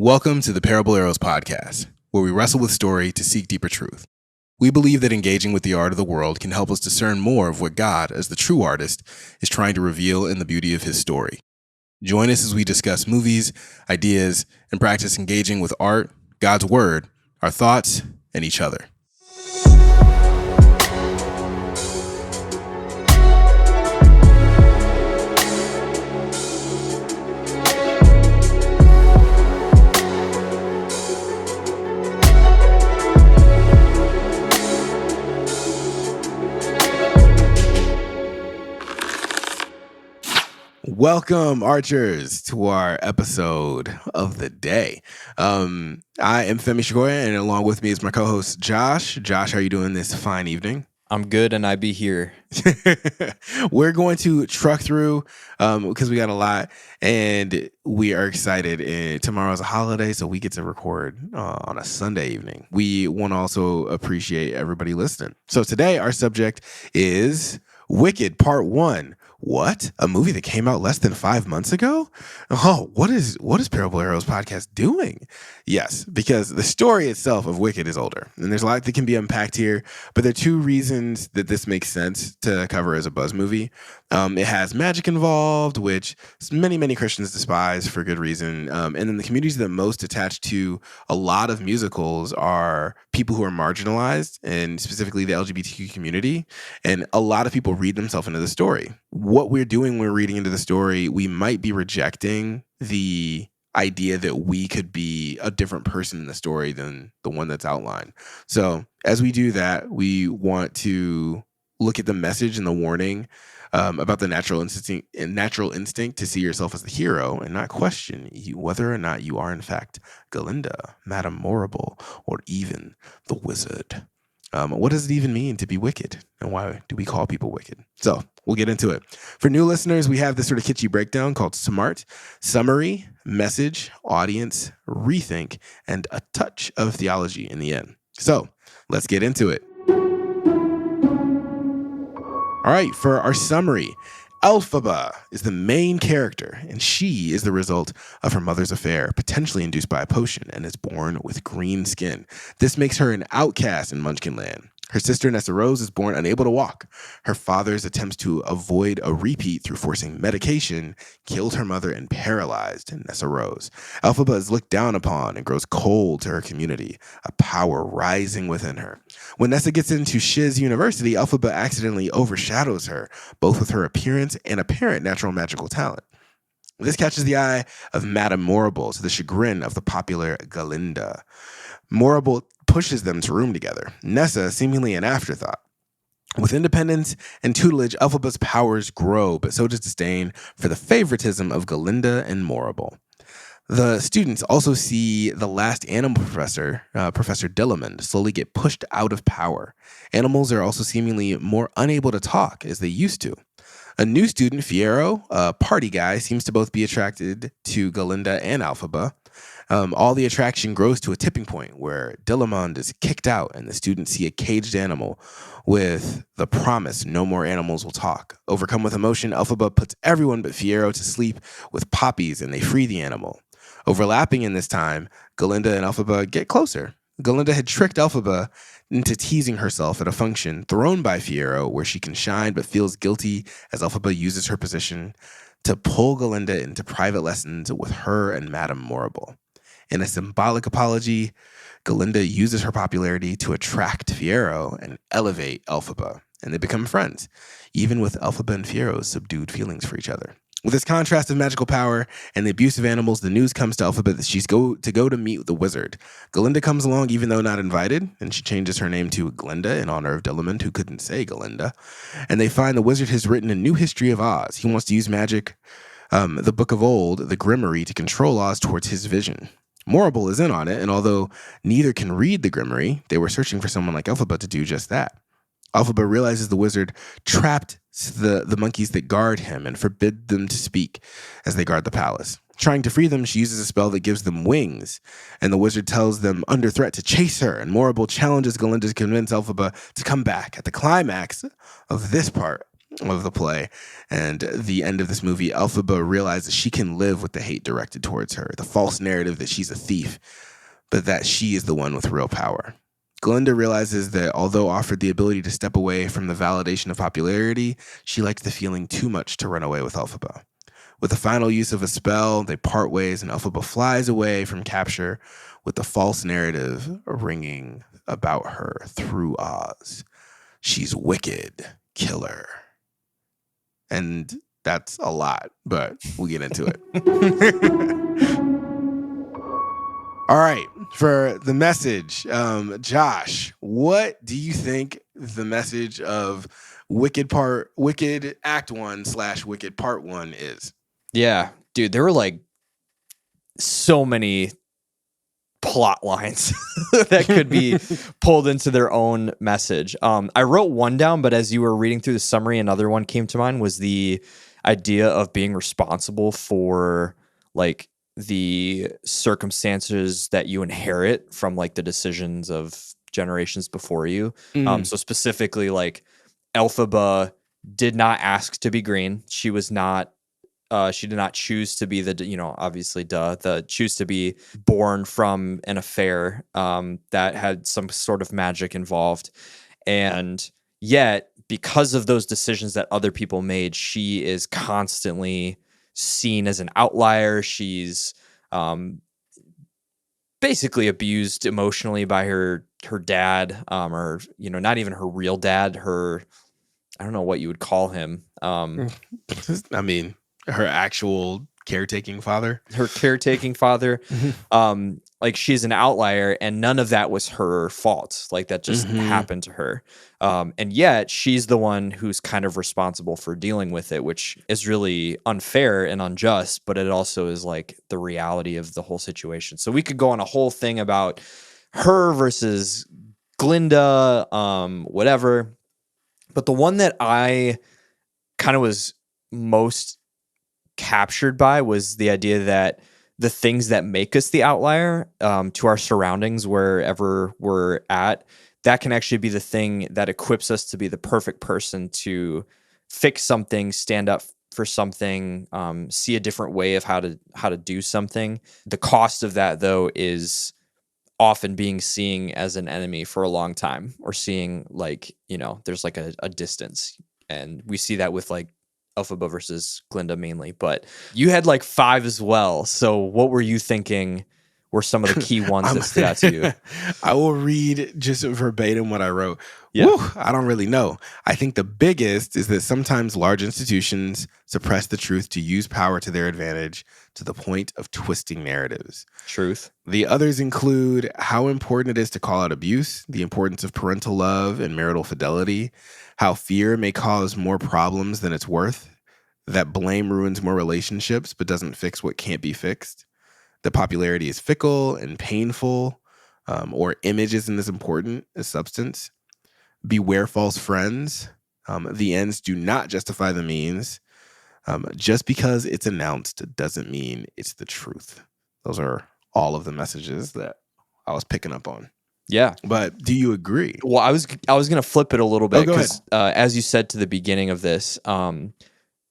Welcome to the Parable Arrows podcast, where we wrestle with story to seek deeper truth. We believe that engaging with the art of the world can help us discern more of what God, as the true artist, is trying to reveal in the beauty of his story. Join us as we discuss movies, ideas, and practice engaging with art, God's word, our thoughts, and each other. Welcome, archers, to our episode of the day. I am Femi Shigoya, and along with me is my co-host, Josh. Josh, how are you doing this fine evening? I'm good, and I be here. We're going to truck through because we got a lot, and we are excited. And tomorrow's a holiday, so we get to record on a Sunday evening. We want to also appreciate everybody listening. So today, our subject is Wicked Part 1. What? A movie that came out less than 5 months ago? Oh, what is Parable Arrows podcast doing? Yes, because the story itself of Wicked is older, and there's a lot that can be unpacked here, but there are two reasons that this makes sense to cover as a buzz movie. It has magic involved, which many Christians despise for good reason, and then the communities that most attached to a lot of musicals are people who are marginalized, and specifically the LGBTQ community, and a lot of people read themselves into the story. What we're doing when we're reading into the story, we might be rejecting the idea that we could be a different person in the story than the one that's outlined. So as we do that, we want to look at the message and the warning about the natural instinct to see yourself as the hero and not question whether or not you are in fact Galinda, Madame Morrible, or even the wizard. What does it even mean to be wicked? And why do we call people wicked? So we'll get into it. For new listeners, we have this sort of kitschy breakdown called SMART: summary, message, audience, rethink, and a touch of theology in the end. So let's get into it. All right, for our summary, Elphaba is the main character, and she is the result of her mother's affair, potentially induced by a potion, and is born with green skin. This makes her an outcast in Munchkinland. Her sister, Nessa Rose, is born unable to walk. Her father's attempts to avoid a repeat through forcing medication killed her mother and paralyzed Nessa Rose. Elphaba is looked down upon and grows cold to her community, a power rising within her. When Nessa gets into Shiz University, Elphaba accidentally overshadows her, both with her appearance and apparent natural magical talent. This catches the eye of Madame Morrible to the chagrin of the popular Galinda. Morrible pushes them to room together, Nessa seemingly an afterthought. With independence and tutelage, Elphaba's powers grow, but so does disdain for the favoritism of Galinda and Morrible. The students also see the last animal professor, Professor Dillamond, slowly get pushed out of power. Animals are also seemingly more unable to talk as they used to. A new student, Fiyero, a party guy, seems to both be attracted to Galinda and Elphaba. All the attraction grows to a tipping point where Dillamond is kicked out and the students see a caged animal with the promise no more animals will talk. Overcome with emotion, Elphaba puts everyone but Fiyero to sleep with poppies and they free the animal. Overlapping in this time, Galinda and Elphaba get closer. Galinda had tricked Elphaba into teasing herself at a function thrown by Fiyero where she can shine but feels guilty as Elphaba uses her position to pull Galinda into private lessons with her and Madame Morrible. In a symbolic apology, Galinda uses her popularity to attract Fiyero and elevate Elphaba, and they become friends, even with Elphaba and Fiero's subdued feelings for each other. With this contrast of magical power and the abuse of animals, the news comes to Elphaba that she's to go to meet the wizard. Galinda comes along even though not invited, and she changes her name to Glinda in honor of Dillamond, who couldn't say Galinda. And they find the wizard has written a new history of Oz. He wants to use magic, the Book of Old, the Grimoire, to control Oz towards his vision. Morrible is in on it, and although neither can read the Grimoire, they were searching for someone like Elphaba to do just that. Elphaba realizes the wizard trapped the monkeys that guard him and forbid them to speak as they guard the palace. Trying to free them, she uses a spell that gives them wings, and the wizard tells them under threat to chase her, and Morrible challenges Galinda to convince Elphaba to come back. At the climax of this part, of the play. And the end of this movie, Elphaba realizes she can live with the hate directed towards her, the false narrative that she's a thief, but that she is the one with real power. Glinda realizes that although offered the ability to step away from the validation of popularity, she likes the feeling too much to run away with Elphaba. With the final use of a spell, they part ways and Elphaba flies away from capture with the false narrative ringing about her through Oz. She's wicked, killer. And that's a lot, but we'll get into it. All right, for the message, Josh, what do you think the message of Wicked Act 1 / Wicked Part 1 is? Yeah, dude, there were like so many plot lines that could be pulled into their own message. I wrote one down, but as you were reading through the summary, another one came to mind was the idea of being responsible for like the circumstances that you inherit from like the decisions of generations before you. So specifically, like Elphaba did not ask to be green. She did not choose to be obviously, choose to be born from an affair that had some sort of magic involved. And yet, because of those decisions that other people made, she is constantly seen as an outlier. She's basically abused emotionally by her dad, or, not even her real dad, I don't know what you would call him. I mean, her actual caretaking father. Her caretaking father. Like she's an outlier and none of that was her fault. Like that just happened to her. And yet she's the one who's kind of responsible for dealing with it, which is really unfair and unjust, but it also is like the reality of the whole situation. So we could go on a whole thing about her versus Glinda, whatever. But the one that I kind of was most captured by was the idea that the things that make us the outlier to our surroundings, wherever we're at, that can actually be the thing that equips us to be the perfect person to fix something, stand up for something, see a different way of how to do something. The cost of that, though, is often being seen as an enemy for a long time, or seeing like, there's like a distance. And we see that with like Elphaba versus Glinda mainly, but you had like 5 as well. So what were you thinking were some of the key ones that stood out to you? I will read just verbatim what I wrote. Yeah. Woo, I don't really know. I think the biggest is that sometimes large institutions suppress the truth to use power to their advantage to the point of twisting narratives. Truth. The others include how important it is to call out abuse, the importance of parental love and marital fidelity, how fear may cause more problems than it's worth, that blame ruins more relationships but doesn't fix what can't be fixed, that popularity is fickle and painful, or image isn't as important as substance. Beware false friends. The ends do not justify the means. Just because it's announced doesn't mean it's the truth. Those are all of the messages that I was picking up on. Yeah. But do you agree? Well, I was going to flip it a little bit go ahead. because as you said to the beginning of this, to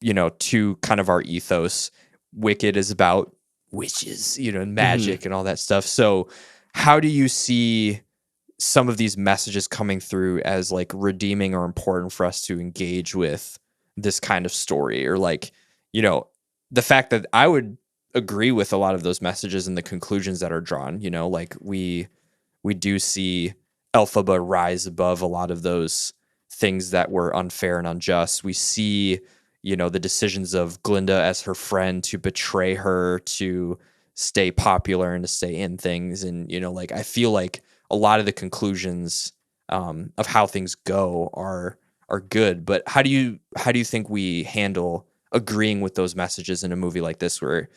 kind of our ethos, Wicked is about witches, magic and all that stuff. So how do you see some of these messages coming through as like redeeming or important for us to engage with this kind of story? Or like, the fact that I would agree with a lot of those messages and the conclusions that are drawn, like we do see Elphaba rise above a lot of those things that were unfair and unjust. We see, the decisions of Glinda as her friend to betray her to stay popular and to stay in things. And, like, I feel like a lot of the conclusions of how things go are good. But how do you think we handle agreeing with those messages in a movie like this, where,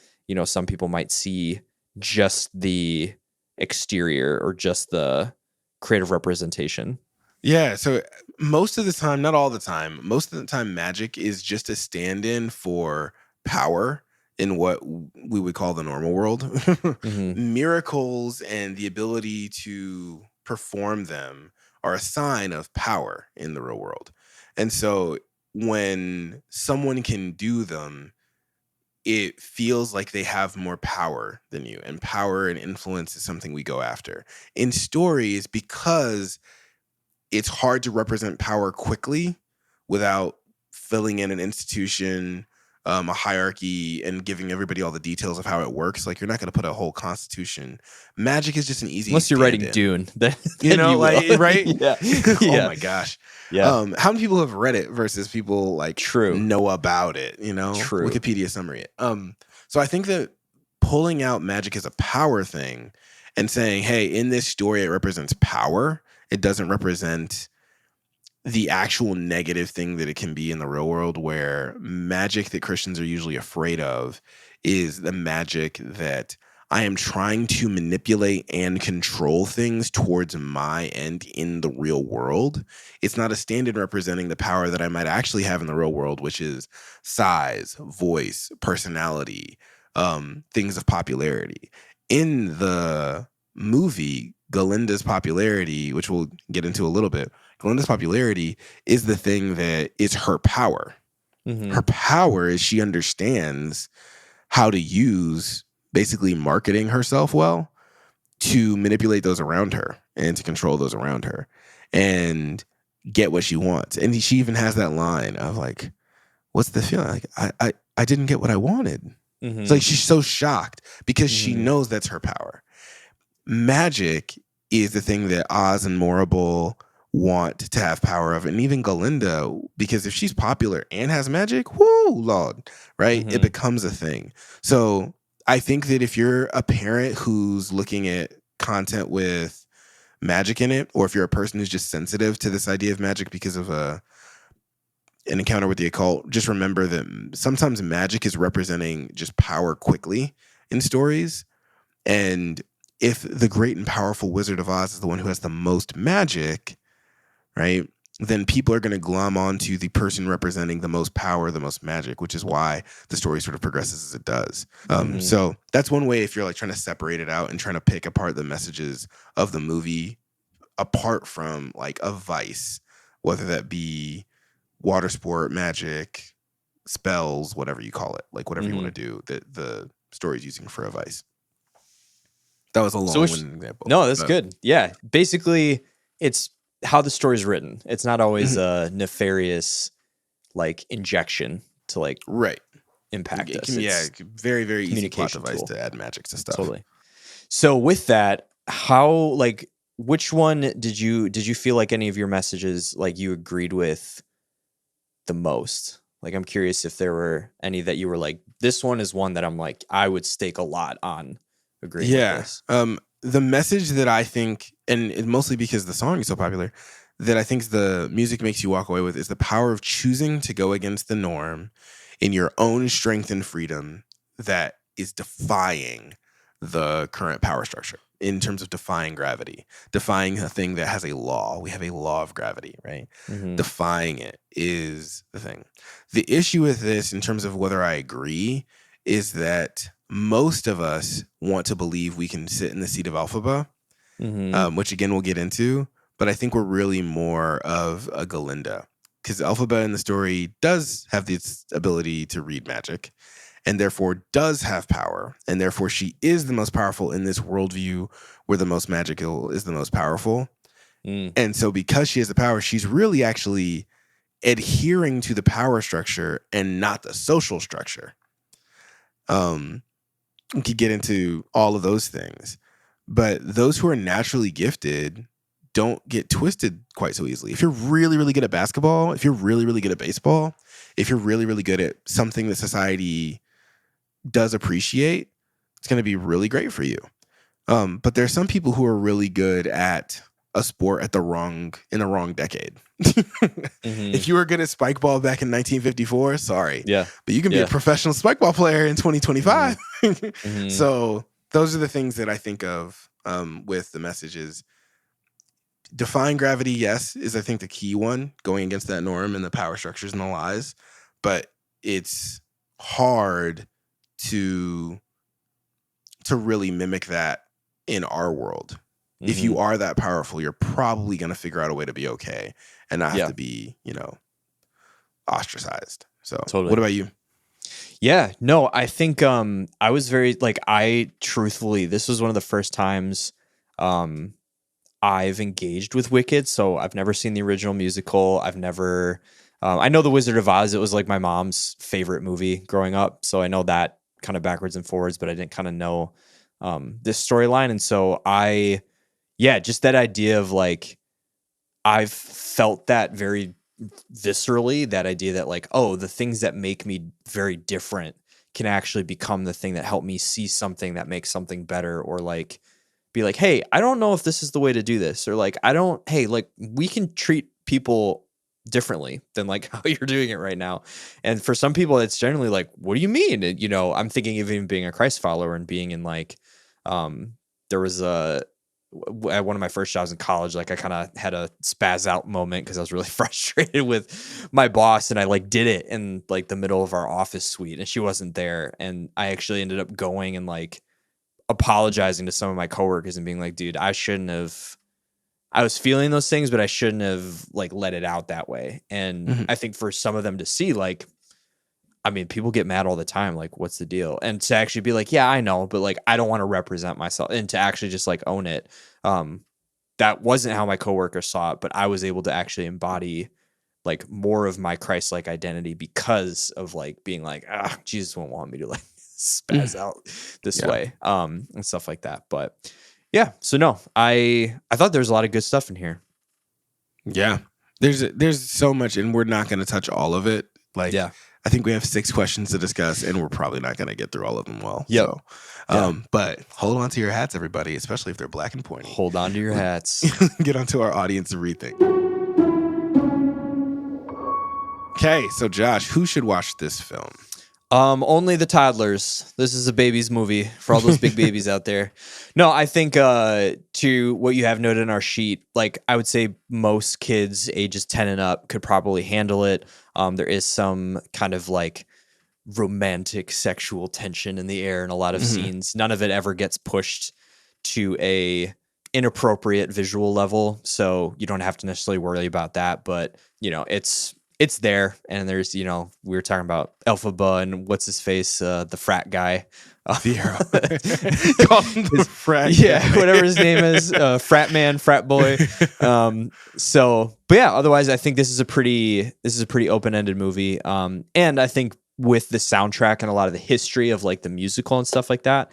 some people might see just the exterior or just the creative representation? Yeah, so most of the time, not all the time, most of the time magic is just a stand-in for power in what we would call the normal world. Miracles and the ability to perform them are a sign of power in the real world. And so when someone can do them, it feels like they have more power than you, and power and influence is something we go after in stories because it's hard to represent power quickly without filling in an institution, a hierarchy, and giving everybody all the details of how it works. Like, you're not going to put a whole constitution. Magic is just an easy Unless you're writing stand-in. Dune, then, You know, you will. like, right? Yeah. Oh Yeah. my gosh. Yeah. How many people have read it versus people like True. know about it, you know? True. Wikipedia summary it. So I think that pulling out magic as a power thing and saying, hey, in this story, it represents power. It doesn't represent the actual negative thing that it can be in the real world, where magic that Christians are usually afraid of is the magic that I am trying to manipulate and control things towards my end in the real world. It's not a stand-in representing the power that I might actually have in the real world, which is size, voice, personality, things of popularity. In the movie, Galinda's popularity, which we'll get into a little bit, Galinda's popularity is the thing that is her power. Mm-hmm. Her power is she understands how to use basically marketing herself well to manipulate those around her and to control those around her and get what she wants. And she even has that line of like, what's the feeling? Like, I didn't get what I wanted. Mm-hmm. It's like she's so shocked because she Mhm. knows that's her power. Magic is the thing that Oz and Morrible want to have power of, and even Galinda, because if she's popular and has magic, whoo, Lord, right? It Mhm. becomes a thing. So I think that if you're a parent who's looking at content with magic in it, or if you're a person who's just sensitive to this idea of magic because of an encounter with the occult, just remember that sometimes magic is representing just power quickly in stories. And if the great and powerful Wizard of Oz is the one who has the most magic, right, then people are going to glom onto the person representing the most power, the most magic, which is why the story sort of progresses as it does. So that's one way if you're like trying to separate it out and trying to pick apart the messages of the movie apart from like a vice, whether that be water sport, magic, spells, whatever you call it, like whatever you want to do, that the story's using for a vice. That was a long-winded example. No, that's good. Yeah. Basically, it's how the story's written. It's not always a nefarious like injection to like right impact it us. can, It's very, very easy plot communication device tool. to add magic to stuff. Totally. So with that, how like which one did you feel like any of your messages like you agreed with the most? Like I'm curious if there were any that you were like, this one is one that I'm like, I would stake a lot on agreeing with this. The message that I think, and mostly because the song is so popular, that I think the music makes you walk away with is the power of choosing to go against the norm in your own strength and freedom that is defying the current power structure in terms of defying gravity, defying a thing that has a law. We have a law of gravity, right? Mhm. Defying it is the thing. The issue with this in terms of whether I agree is that most of us want to believe we can sit in the seat of Elphaba, which again we'll get into, but I think we're really more of a Galinda because Elphaba in the story does have this ability to read magic and therefore does have power, and therefore she is the most powerful in this worldview where the most magical is the most powerful. And so because she has the power, she's really actually adhering to the power structure and not the social structure. We could get into all of those things, but those who are naturally gifted don't get twisted quite so easily. If you're really, really good at basketball, if you're really, really good at baseball, if you're really, really good at something that society does appreciate, it's going to be really great for you. But there's some people who are really good at a sport in the wrong decade. If you were good at spike ball back in 1954, sorry. Yeah. But you can be a professional spike ball player in 2025. So those are the things that I think of with the messages. Defying gravity, yes, is I think the key one, going against that norm and the power structures and the lies. But it's hard to really mimic that in our world. If you are that powerful, you're probably going to figure out a way to be okay and not have to be, ostracized. So Totally. what about you? Yeah, no, I think I was very like I truthfully this was one of the first times um I've engaged with Wicked. So I've never seen the original musical. I've never I know The Wizard of Oz, it was like my mom's favorite movie growing up. So I know that kind of backwards and forwards, but I didn't kind of know this storyline. And so yeah, just that idea of like I've felt that very viscerally, that idea that like, oh, the things that make me very different can actually become the thing that help me see something that makes something better, or like be like, hey, I don't know if this is the way to do this, or like hey, like we can treat people differently than like how you're doing it right now. And for some people it's generally like, what do you mean? And, I'm thinking of even being a Christ follower and being in like there was at one of my first jobs in college, like I kind of had a spaz out moment because I was really frustrated with my boss, and I like did it in like the middle of our office suite, and she wasn't there, and I actually ended up going and like apologizing to some of my coworkers and being like, dude, I was feeling those things, but I shouldn't have like let it out that way. And Mhm. I think for some of them to see, like, I mean, people get mad all the time. Like, what's the deal? And to actually be like, yeah, I know, but like, I don't want to represent myself, and to actually just like own it. That wasn't how my coworkers saw it, but I was able to actually embody like more of my Christ-like identity because of like being like, Jesus won't want me to like spaz out this Yeah. way, and stuff like that. But yeah, so no, I thought there was a lot of good stuff in here. Yeah. There's so much, and we're not going to touch all of it. Like, Yeah. I think we have 6 questions to discuss, and we're probably not going to get through all of them well. Yep. So, Yeah. but hold on to your hats, everybody, especially if they're black and pointy. Hold on to your hats. Get onto our audience and rethink. Okay, so Josh, who should watch this film? Only the toddlers. This is a baby's movie for all those big babies out there. No, I think to what you have noted in our sheet, like I would say most kids ages 10 and up could probably handle it. There is some kind of like romantic sexual tension in the air in a lot of scenes. None of it ever gets pushed to a inappropriate visual level, so you don't have to necessarily worry about that. But it's there, and there's we were talking about Elphaba and what's his face, the frat guy, Zero. Call him the frat yeah, guy. whatever his name is, frat man, frat boy. But yeah, otherwise, I think this is a pretty open-ended movie, and I think with the soundtrack and a lot of the history of like the musical and stuff like that,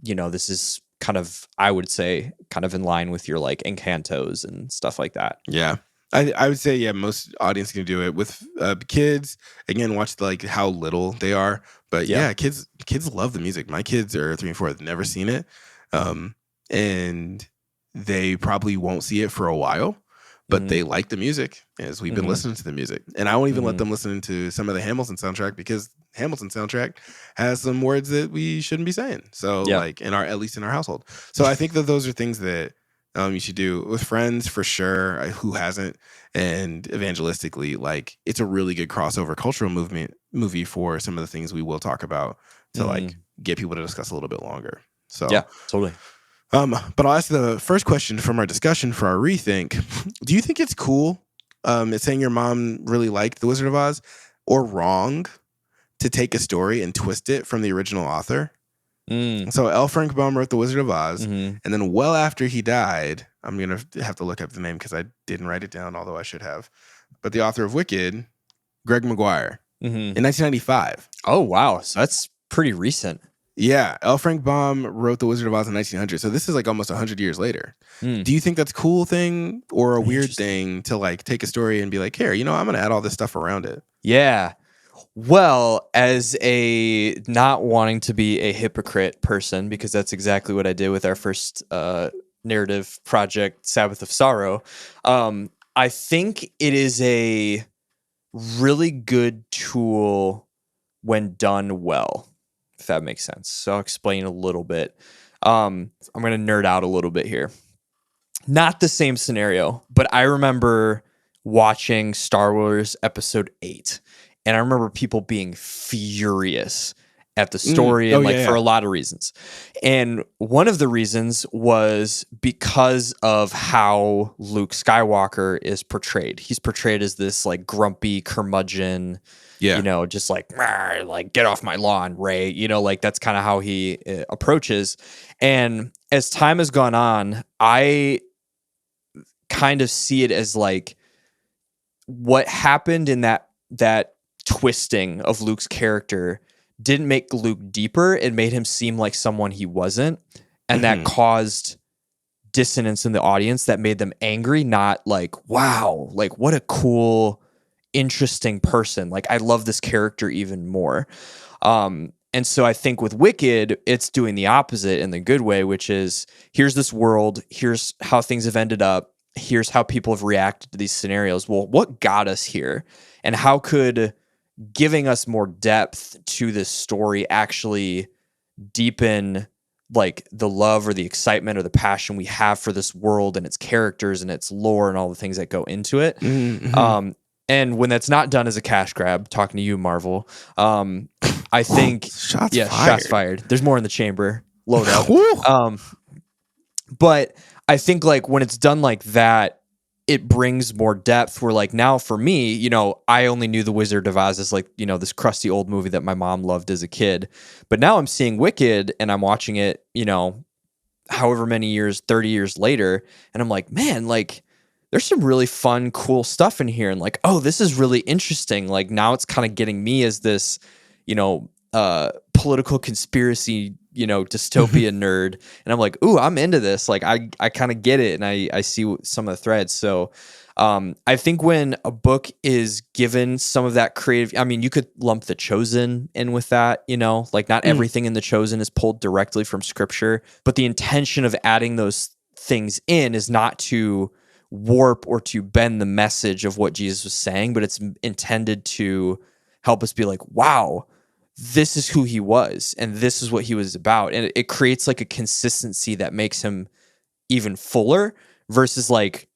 this is kind of, I would say, kind of in line with your like Encantos and stuff like that. Yeah. I would say, yeah, most audience can do it. With kids, again, watch like how little they are. But yeah, kids love the music. My kids are 3 and 4. They've never seen it. And they probably won't see it for a while. But they like the music as we've been listening to the music. And I won't even let them listen to some of the Hamilton soundtrack, because Hamilton soundtrack has some words that we shouldn't be saying. So like at least in our household. So I think that those are things that you should do with friends for sure. Who hasn't? And evangelistically, like it's a really good crossover cultural movie for some of the things we will talk about to like get people to discuss a little bit longer. So yeah, totally. But I'll ask the first question from our discussion for our rethink. Do you think it's cool? It's saying your mom really liked The Wizard of Oz, or wrong to take a story and twist it from the original author? So L. Frank Baum wrote The Wizard of Oz, and then well after he died, I'm going to have to look up the name because I didn't write it down, although I should have. But the author of Wicked, Greg McGuire, in 1995. Oh, wow. So that's pretty recent. Yeah, L. Frank Baum wrote The Wizard of Oz in 1900, so this is like almost 100 years later. Do you think that's a cool thing or a weird thing to like take a story and be like, here, I'm going to add all this stuff around it? Yeah. Well, as a not wanting to be a hypocrite person, because that's exactly what I did with our first narrative project, Sabbath of Sorrow, I think it is a really good tool when done well, if that makes sense. So I'll explain a little bit. I'm going to nerd out a little bit here. Not the same scenario, but I remember watching Star Wars Episode 8, and I remember people being furious at the story and Oh, like yeah, for yeah. a lot of reasons. And one of the reasons was because of how Luke Skywalker is portrayed. He's portrayed as this like grumpy curmudgeon, Yeah. just like, "Rawr," like get off my lawn, Ray. Like that's kind of how he approaches. And as time has gone on, I kind of see it as like what happened in that twisting of Luke's character didn't make Luke deeper. It made him seem like someone he wasn't, and that caused dissonance in the audience that made them angry, not like, wow, like what a cool, interesting person. Like I love this character even more. And so I think with Wicked, it's doing the opposite in the good way, which is here's this world, here's how things have ended up, here's how people have reacted to these scenarios. Well, what got us here? And how could giving us more depth to this story actually deepen like the love or the excitement or the passion we have for this world and its characters and its lore and all the things that go into it? And when that's not done as a cash grab, talking to you, Marvel, I think Shots shots fired. fired. There's more in the chamber. Load up. Woo. But I think like when it's done like that, it brings more depth where like now for me, I only knew The Wizard of Oz as like, this crusty old movie that my mom loved as a kid. But now I'm seeing Wicked and I'm watching it, however many years, 30 years later. And I'm like, man, like there's some really fun, cool stuff in here. And like, oh, this is really interesting. Like now it's kind of getting me as this, political conspiracy, dystopian nerd. And I'm like, ooh, I'm into this. Like I kind of get it. And I see some of the threads. So I think when a book is given some of that creative, I mean, you could lump The Chosen in with that, like not everything in The Chosen is pulled directly from scripture, but the intention of adding those things in is not to warp or to bend the message of what Jesus was saying, but it's intended to help us be like, wow, this is who he was and this is what he was about. And it creates like a consistency that makes him even fuller versus like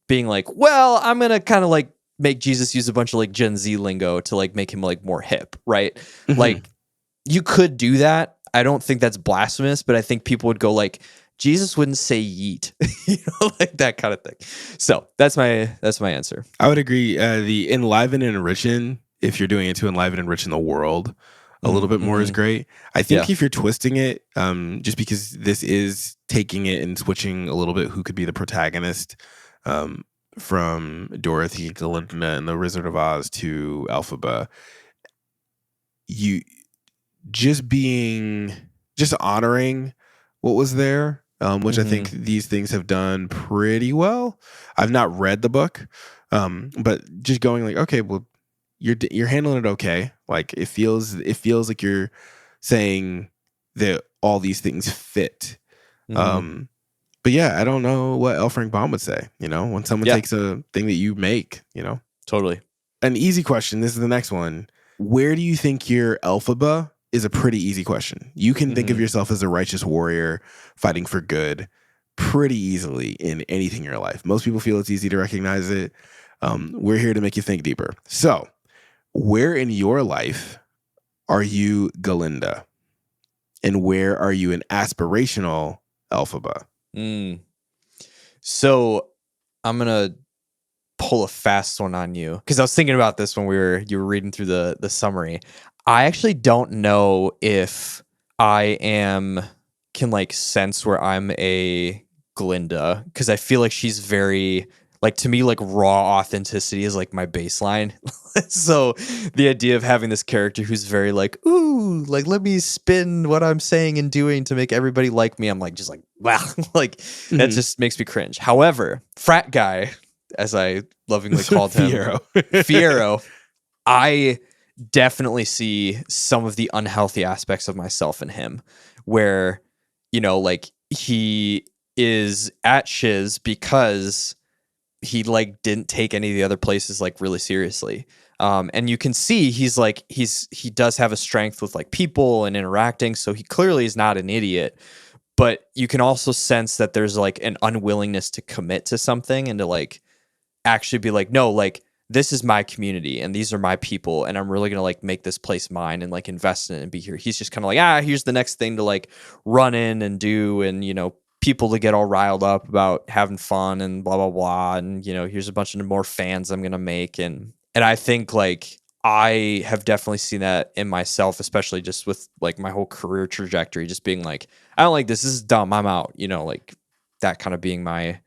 being like, well, I'm going to kind of like make Jesus use a bunch of like Gen Z lingo to like make him like more hip, right? Like you could do that. I don't think that's blasphemous, but I think people would go like, Jesus wouldn't say yeet, like that kind of thing. So that's my answer. I would agree. The enliven and enrichen, if you're doing it to enliven and enrichen the world a little bit more is great. I think if you're twisting it, just because this is taking it and switching a little bit, who could be the protagonist from Dorothy to Linda and the Wizard of Oz to Elphaba, you just honoring what was there, which I think these things have done pretty well. I've not read the book, but just going like, okay, well, you're handling it okay. Like it feels like you're saying that all these things fit. But yeah, I don't know what L. Frank Baum would say. When someone takes a thing that you make, Totally. An easy question. This is the next one. Where do you think your Elphaba is a pretty easy question. You can think of yourself as a righteous warrior fighting for good pretty easily in anything in your life. Most people feel it's easy to recognize it. We're here to make you think deeper. So, where in your life are you Galinda? And where are you an aspirational Elphaba? So, I'm going to pull a fast one on you because I was thinking about this when you were reading through the summary. I actually don't know if I can like sense where I'm a Glinda because I feel like she's very like, to me, like raw authenticity is like my baseline. So the idea of having this character who's very like, ooh, like let me spin what I'm saying and doing to make everybody like me, I'm like just like, wow, like that just makes me cringe. However, frat guy, as I lovingly called him, Fiero, I definitely see some of the unhealthy aspects of myself in him where, like he is at shiz because he like didn't take any of the other places like really seriously. And you can see he does have a strength with like people and interacting. So he clearly is not an idiot, but you can also sense that there's like an unwillingness to commit to something and to like actually be like, no, like this is my community and these are my people and I'm really gonna like make this place mine and like invest in it and be here. He's just kind of like, here's the next thing to like run in and do, and people to get all riled up about having fun and blah blah blah, and here's a bunch of more fans I'm gonna make, and I think like I have definitely seen that in myself, especially just with like my whole career trajectory, just being like, I don't like this is dumb, I'm out, like that kind of being my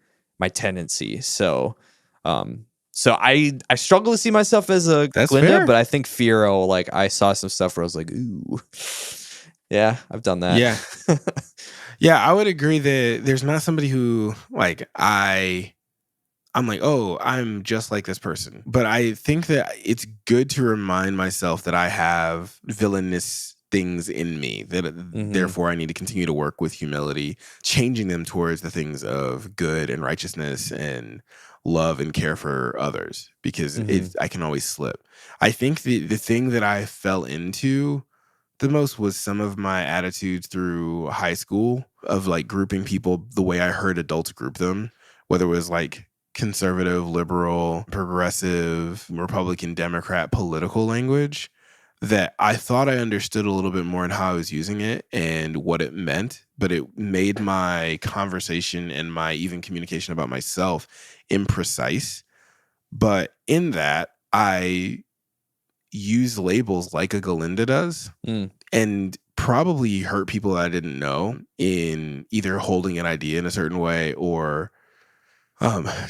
tendency. So I struggle to see myself as a That's Glinda, fair. but I think Firo, like I saw some stuff where I was like, ooh, yeah, I've done that. Yeah. Yeah, I would agree that there's not somebody who like I'm like, oh, I'm just like this person. But I think that it's good to remind myself that I have villainous things in me, that therefore I need to continue to work with humility, changing them towards the things of good and righteousness and love and care for others, because I can always slip. I think the thing that I fell into the most was some of my attitudes through high school of like grouping people the way I heard adults group them, whether it was like conservative, liberal, progressive, Republican, Democrat political language, that I thought I understood a little bit more in how I was using it and what it meant, but it made my conversation and my even communication about myself imprecise. But in that, I use labels like a Galinda does and probably hurt people that I didn't know in either holding an idea in a certain way or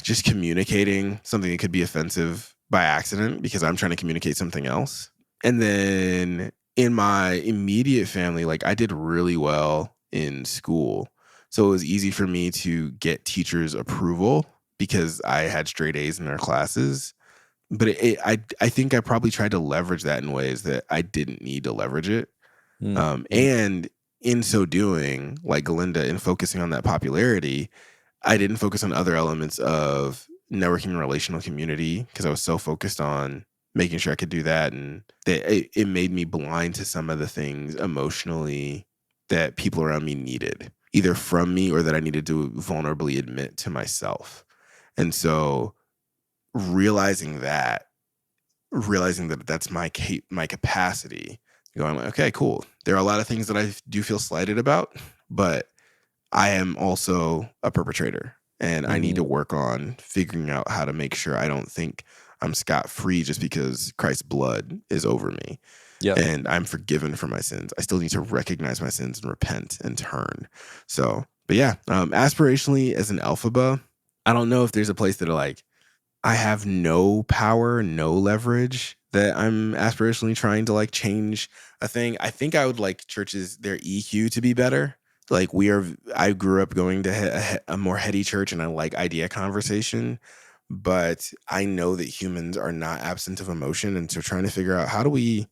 just communicating something that could be offensive by accident because I'm trying to communicate something else. And then in my immediate family, like I did really well in school. So it was easy for me to get teachers' approval because I had straight A's in their classes. But I think I probably tried to leverage that in ways that I didn't need to leverage it. And in so doing, like Galinda, in focusing on that popularity, I didn't focus on other elements of networking and relational community because I was so focused on making sure I could do that. And that it made me blind to some of the things emotionally that people around me needed, either from me or that I needed to vulnerably admit to myself. And so realizing that that's my capacity, going like, okay, cool. There are a lot of things that I do feel slighted about, but I am also a perpetrator, and I need to work on figuring out how to make sure I don't think I'm scot-free just because Christ's blood is over me. Yeah. And I'm forgiven for my sins. I still need to recognize my sins and repent and turn. So, but yeah, aspirationally as an Elphaba, I don't know if there's a place that like I have no power, no leverage that I'm aspirationally trying to like change a thing. I think I would like churches, their EQ to be better. Like I grew up going to a more heady church and I like idea conversation, but I know that humans are not absent of emotion. And so trying to figure out how do we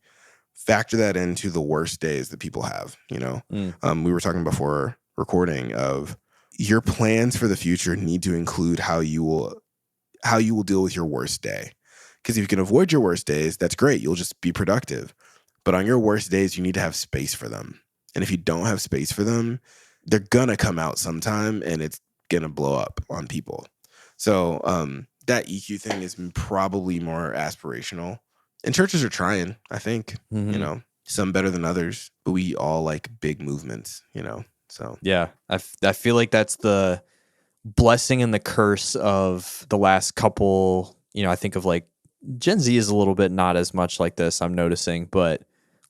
factor that into the worst days that people have, we were talking before recording of your plans for the future need to include how you will deal with your worst day. Because if you can avoid your worst days, that's great. You'll just be productive. But on your worst days, you need to have space for them. And if you don't have space for them, they're going to come out sometime and it's going to blow up on people. So that EQ thing is probably more aspirational. And churches are trying, I think, some better than others. But we all like big movements, so. Yeah, I feel like that's the blessing and the curse of the last couple, I think of like Gen Z is a little bit not as much like this, I'm noticing, but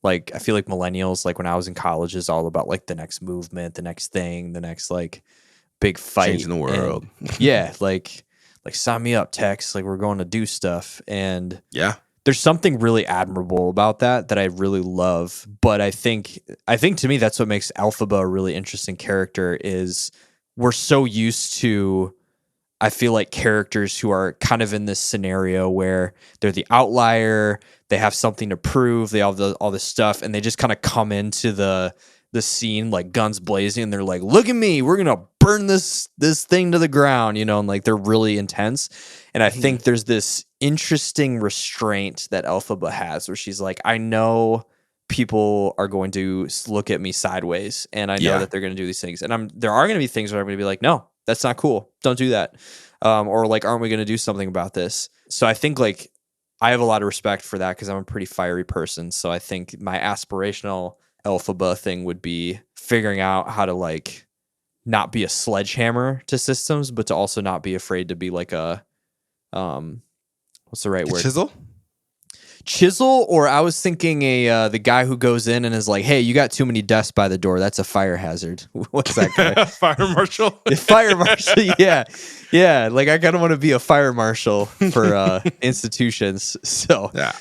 like I feel like millennials, like when I was in college, is all about like the next movement, the next thing, the next like big fight. Changing the world. And, yeah, like sign me up, Tex. Like we're going to do stuff. And yeah, there's something really admirable about that I really love. But I think to me that's what makes Elphaba a really interesting character is we're so used to, I feel like, characters who are kind of in this scenario where they're the outlier, they have something to prove, they have all this stuff, and they just kind of come into the scene like guns blazing, and they're like, "Look at me, we're gonna burn this thing to the ground," and like they're really intense. And I think there's this interesting restraint that Elphaba has, where she's like, "I know people are going to look at me sideways, and I know that they're going to do these things, and there are going to be things where I'm going to be like, no, that's not cool. Don't do that. Or like, aren't we going to do something about this?" So I think like I have a lot of respect for that because I'm a pretty fiery person. So I think my aspirational Elphaba thing would be figuring out how to like not be a sledgehammer to systems, but to also not be afraid to be like a what's the right A word? chisel? Chisel, or I was thinking the guy who goes in and is like, "Hey, you got too many desks by the door. That's a fire hazard." What's that guy? Fire marshal? The fire marshal. Yeah, yeah. Like I kind of want to be a fire marshal for institutions. So Yeah,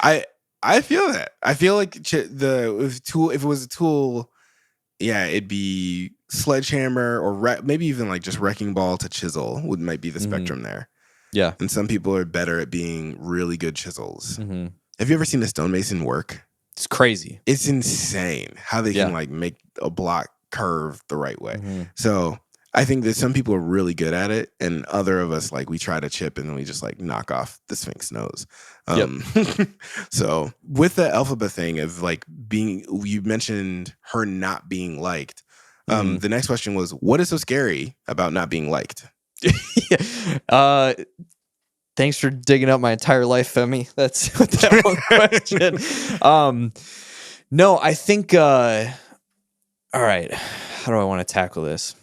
I feel that. I feel like if it was a tool, yeah, it'd be sledgehammer or maybe even like just wrecking ball to chisel might be the spectrum there. yeah. And some people are better at being really good chisels. Mm-hmm. Have you ever seen a stonemason work? It's crazy. It's insane how they can Yeah. like make a block curve the right way. Mm-hmm. So I think that some people are really good at it, and other of us like we try to chip and then we just like knock off the Sphinx nose. So with the Elphaba thing of like being, you mentioned her not being liked. The next question was, what is so scary about not being liked? Thanks for digging up my entire life, Femi. That's that one question. No, I think all right. How do I want to tackle this?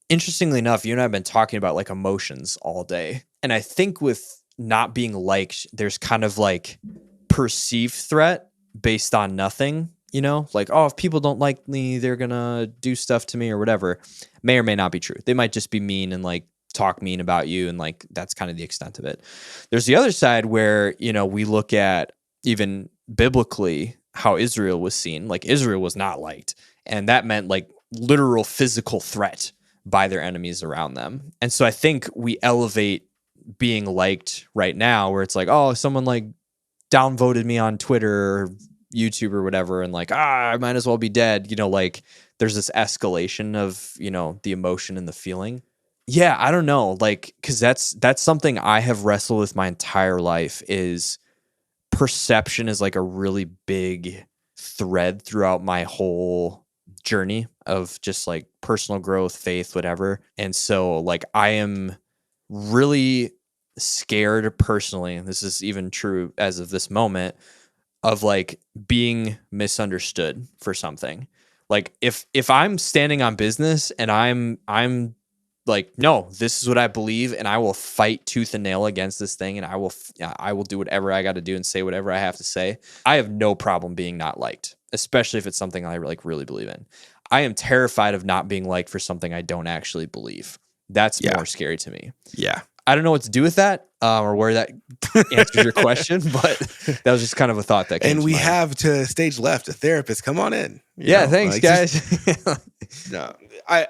Interestingly enough, you and I have been talking about like emotions all day. And I think with not being liked, there's kind of like perceived threat based on nothing, you know? Like, oh, if people don't like me, they're gonna do stuff to me or whatever. May or may not be true. They might just be mean and like talk mean about you, and like that's kind of the extent of it. There's the other side where, you know, we look at even biblically how Israel was seen. Like Israel was not liked, and that meant like literal physical threat by their enemies around them. And so I think we elevate being liked right now where it's like, oh, someone like downvoted me on Twitter or YouTube or whatever, and like, I might as well be dead, you know, like there's this escalation of, you know, the emotion and the feeling. Yeah, I don't know, like, because that's something I have wrestled with my entire life. Is perception is like a really big thread throughout my whole journey of just like personal growth, faith, whatever. And so like I am really scared personally, and this is even true as of this moment, of like being misunderstood for something. Like if I'm standing on business and I'm like, no, this is what I believe, and I will fight tooth and nail against this thing, and I will do whatever I got to do and say whatever I have to say. I have no problem being not liked, especially if it's something I like really believe in. I am terrified of not being liked for something I don't actually believe. That's more scary to me. Yeah. I don't know what to do with that, or where that answers your question, but that was just kind of a thought that came And to we mind. have to stage left a therapist. Come on in. Thanks, like, guys. No, I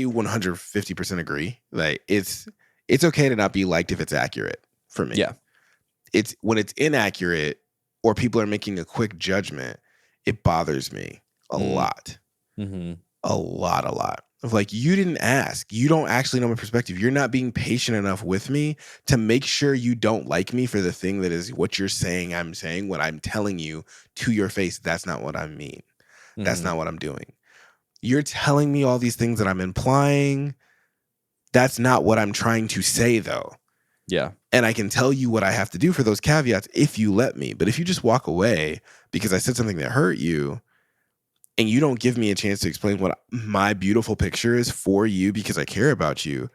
150% agree. Like it's okay to not be liked if it's accurate for me. Yeah. It's when it's inaccurate or people are making a quick judgment, it bothers me a lot. Mm-hmm. A lot of like, you didn't ask, you don't actually know my perspective, you're not being patient enough with me to make sure you don't like me for the thing that is what you're saying I'm saying, what I'm telling you to your face. That's not what I mean. That's not what I'm doing. You're telling me all these things that I'm implying. That's not what I'm trying to say though. Yeah. And I can tell you what I have to do for those caveats if you let me. But if you just walk away because I said something that hurt you, and you don't give me a chance to explain what my beautiful picture is for you because I care about you,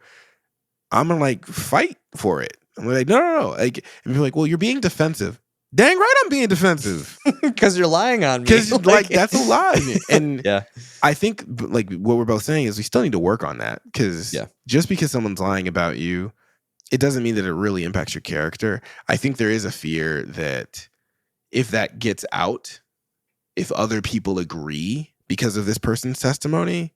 I'm gonna like fight for it. I'm like, no. Like, and be like, well, you're being defensive. Dang right, I'm being defensive Because you're lying on me. because like that's a lie. And yeah, I think like what we're both saying is we still need to work on that, because just because someone's lying about you, it doesn't mean that it really impacts your character. I think there is a fear that if that gets out, if other people agree because of this person's testimony,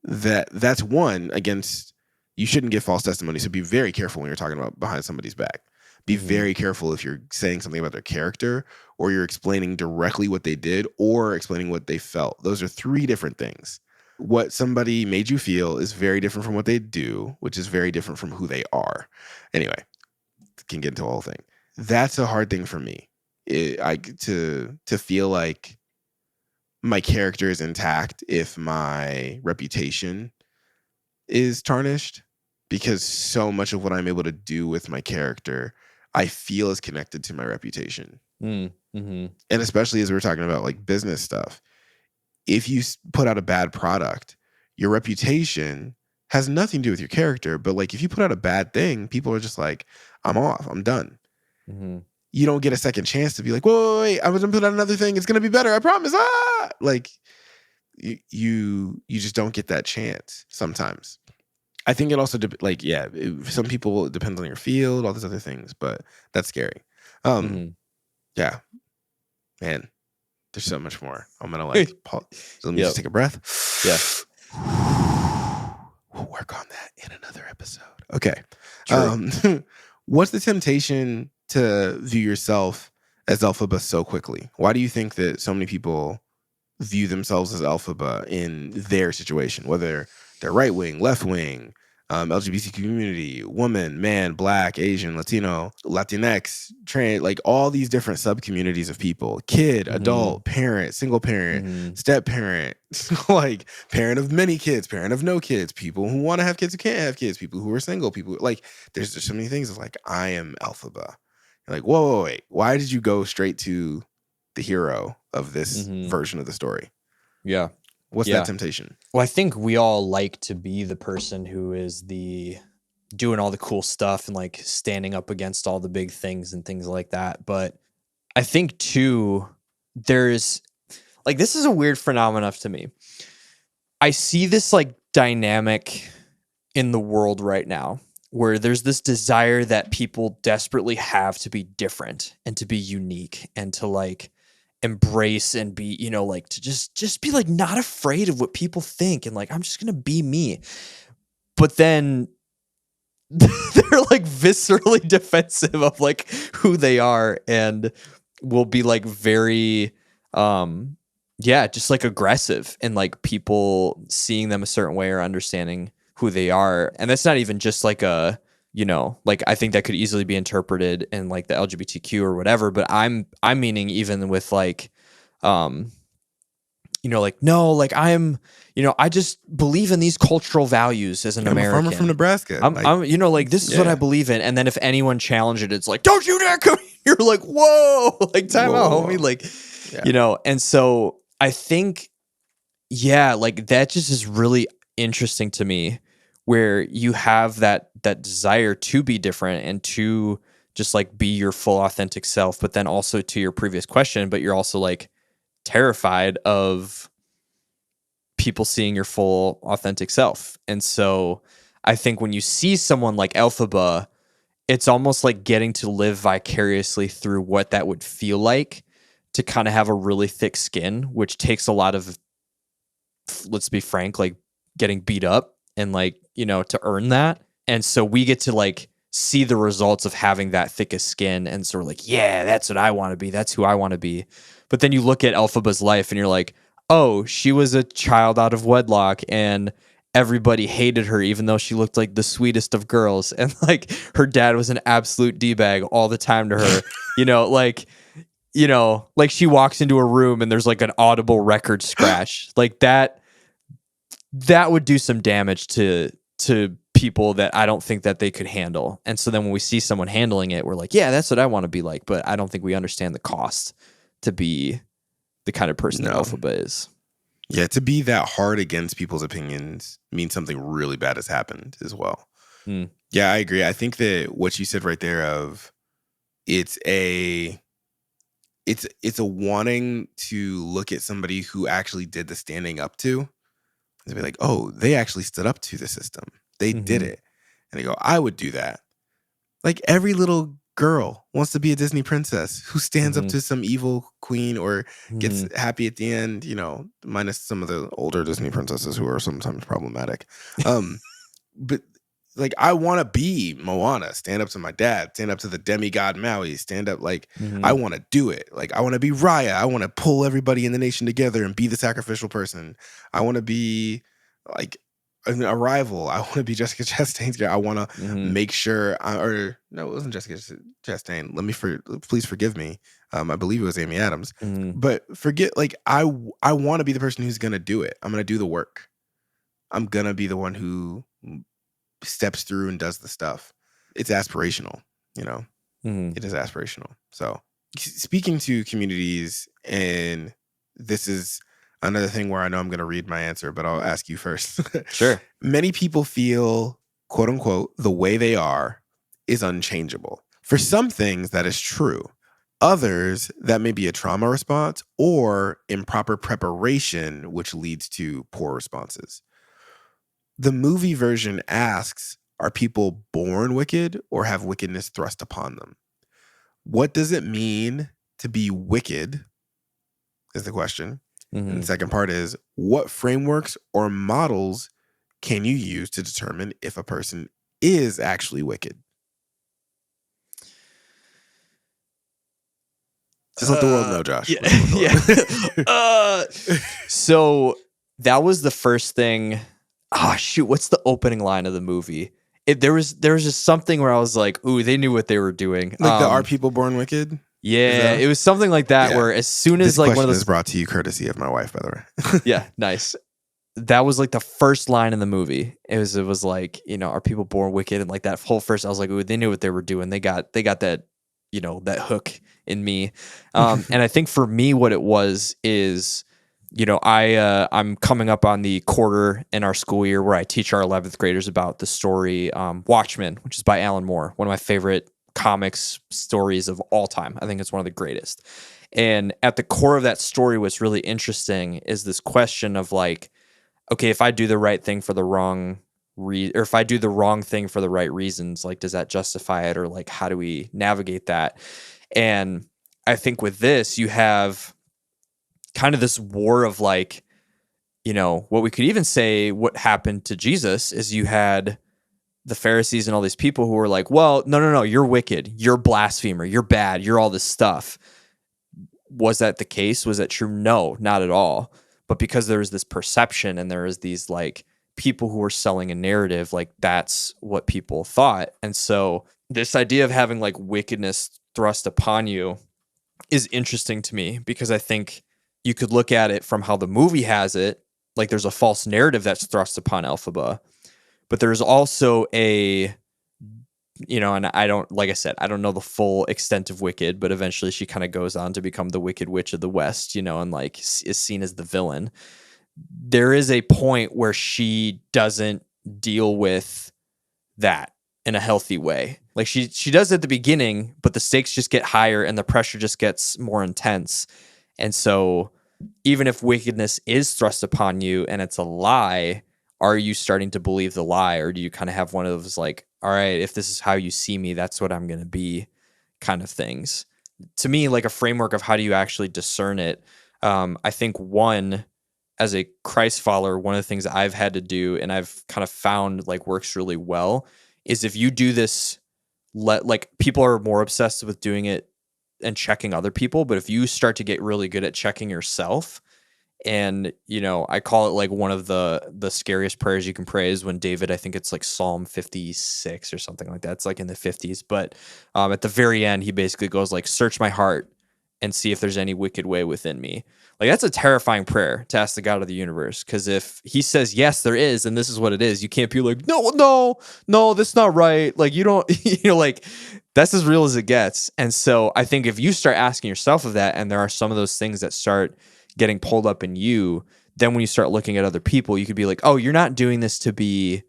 that's one against, you shouldn't give false testimony. So be very careful when you're talking about behind somebody's back. Be very careful if you're saying something about their character, or you're explaining directly what they did, or explaining what they felt. Those are three different things. What somebody made you feel is very different from what they do, which is very different from who they are. Anyway, can get into the whole thing. That's a hard thing for me. To feel like my character is intact if my reputation is tarnished, because so much of what I'm able to do with my character, I feel is connected to my reputation. Mm-hmm. And especially as we're talking about like business stuff, if you put out a bad product, your reputation has nothing to do with your character. But like if you put out a bad thing, people are just like, I'm off, I'm done. Mm-hmm. You don't get a second chance to be like, whoa, wait, I'm gonna put out another thing. It's gonna be better, I promise. Like you just don't get that chance sometimes. I think it also some people, it depends on your field, all these other things, but that's scary. Mm-hmm. Yeah, man, there's so much more. I'm gonna like pause. So let me just take a breath. Yeah. We'll work on that in another episode. Okay. True. What's the temptation to view yourself as Elphaba so quickly? Why do you think that so many people view themselves as Elphaba in their situation, whether they're right wing, left wing, LGBT community, woman, man, black, Asian, Latino, Latinx, trans, like all these different sub communities of people, kid, adult, parent, single parent, step parent, like parent of many kids, parent of no kids, people who want to have kids who can't have kids, people who are single, people like there's just so many things of like, I am Elphaba. You're like, whoa, wait, why did you go straight to the hero of this version of the story? Yeah. What's that temptation? Well, I think we all like to be the person who is doing all the cool stuff and like standing up against all the big things and things like that. But I think too, there's like, this is a weird phenomenon to me. I see this like dynamic in the world right now where there's this desire that people desperately have to be different and to be unique and to like embrace and be, like to just be like not afraid of what people think and like I'm just gonna be me. But then they're like viscerally defensive of like who they are and will be like very just like aggressive and like people seeing them a certain way or understanding who they are. And that's not even just like like I think that could easily be interpreted in like the LGBTQ or whatever, but I'm meaning even with like like no, like I just believe in these cultural values as an American. I'm a farmer from Nebraska. I'm like this is what I believe in. And then if anyone challenged it, it's like, don't you dare come. You're like, whoa, like time out, homie. Like, and so I think, like that just is really interesting to me where you have that desire to be different and to just like be your full authentic self, but then also to your previous question, but you're also like terrified of people seeing your full authentic self. And so I think when you see someone like Elphaba, it's almost like getting to live vicariously through what that would feel like to kind of have a really thick skin, which takes a lot of, let's be frank, like getting beat up and like, to earn that. And so we get to like see the results of having that thickest skin and sort of like, yeah, that's what I want to be. That's who I want to be. But then you look at Elphaba's life and you're like, oh, she was a child out of wedlock and everybody hated her, even though she looked like the sweetest of girls. And like her dad was an absolute D-bag all the time to her, like she walks into a room and there's like an audible record scratch like that would do some damage to people that I don't think that they could handle. And so then when we see someone handling it, we're like, yeah, that's what I want to be like. But I don't think we understand the cost to be the kind of person that Elphaba is. Yeah, to be that hard against people's opinions means something really bad has happened as well. Yeah, I agree. I think that what you said right there of it's a wanting to look at somebody who actually did the standing up to and be like, oh, they actually stood up to the system. They did it. And they go, I would do that. Like every little girl wants to be a Disney princess who stands up to some evil queen or gets happy at the end, minus some of the older Disney princesses who are sometimes problematic. But like, I want to be Moana, stand up to my dad, stand up to the demigod Maui, stand up. Like, I want to do it. Like, I want to be Raya. I want to pull everybody in the nation together and be the sacrificial person. I want to be like a rival. I want to be Jessica Chastain's girl. I want to make sure, or no, it wasn't Jessica Chastain. Please forgive me. I believe it was Amy Adams. But I want to be the person who's going to do it. I'm going to do the work. I'm going to be the one who steps through and does the stuff. It's aspirational, Mhm. It is aspirational. So, speaking to communities, and this is another thing where I know I'm going to read my answer, but I'll ask you first. Sure. Many people feel, quote unquote, the way they are is unchangeable. For some things, that is true. Others, that may be a trauma response or improper preparation, which leads to poor responses. The movie version asks, are people born wicked or have wickedness thrust upon them? What does it mean to be wicked? Is the question. And the Mhm. second part is, what frameworks or models can you use to determine if a person is actually wicked? Just let the world know, Josh. Yeah, Let the yeah. world Uh, know. so that was the first thing. Ah, shoot. What's the opening line of the movie? There was just something where I was like, ooh, they knew what they were doing. Like the Are People Born Wicked? Is Yeah, that? it was something like that Yeah. where as soon as This like one of question is those, brought to you courtesy of my wife, by the way. yeah, nice. That was like the first line in the movie. It was like, are people born wicked? And like that whole first, I was like, ooh, they knew what they were doing. They got that, that hook in me. And I think for me, what it was is, I'm coming up on the quarter in our school year where I teach our 11th graders about the story Watchmen, which is by Alan Moore, one of my favorite comics stories of all time. I think it's one of the greatest. And at the core of that story, what's really interesting is this question of like, okay, if I do the right thing for the wrong or if I do the wrong thing for the right reasons, like, does that justify it? Or like, how do we navigate that? And I think with this, you have kind of this war of like, what we could even say what happened to Jesus is you had the Pharisees and all these people who were like, well, no, you're wicked. You're blasphemer. You're bad. You're all this stuff. Was that the case? Was that true? No, not at all. But because there is this perception and there is these like people who are selling a narrative, like that's what people thought. And so this idea of having like wickedness thrust upon you is interesting to me because I think you could look at it from how the movie has it. Like there's a false narrative that's thrust upon Elphaba, but there's also and I don't, like I said, I don't know the full extent of Wicked, but eventually she kind of goes on to become the Wicked Witch of the West, and like is seen as the villain. There is a point where she doesn't deal with that in a healthy way. Like she does at the beginning, but the stakes just get higher and the pressure just gets more intense. And so even if wickedness is thrust upon you and it's a lie, are you starting to believe the lie, or do you kind of have one of those like, all right, if this is how you see me, that's what I'm going to be kind of things? To me, like a framework of how do you actually discern it? I think one, as a Christ follower, one of the things I've had to do and I've kind of found like works really well is if you do this, like people are more obsessed with doing it and checking other people, but if you start to get really good at checking yourself, and I call it like one of the scariest prayers you can pray is when David, I think it's like Psalm 56 or something like that, it's like in the 50s, but at the very end he basically goes like, search my heart and see if there's any wicked way within me. Like that's a terrifying prayer to ask the God of the universe, because if he says yes there is and this is what it is, you can't be like, no, that's not right, like you don't like that's as real as it gets. And so I think if you start asking yourself of that, and there are some of those things that start getting pulled up in you, then when you start looking at other people, you could be like, oh, you're not doing this to be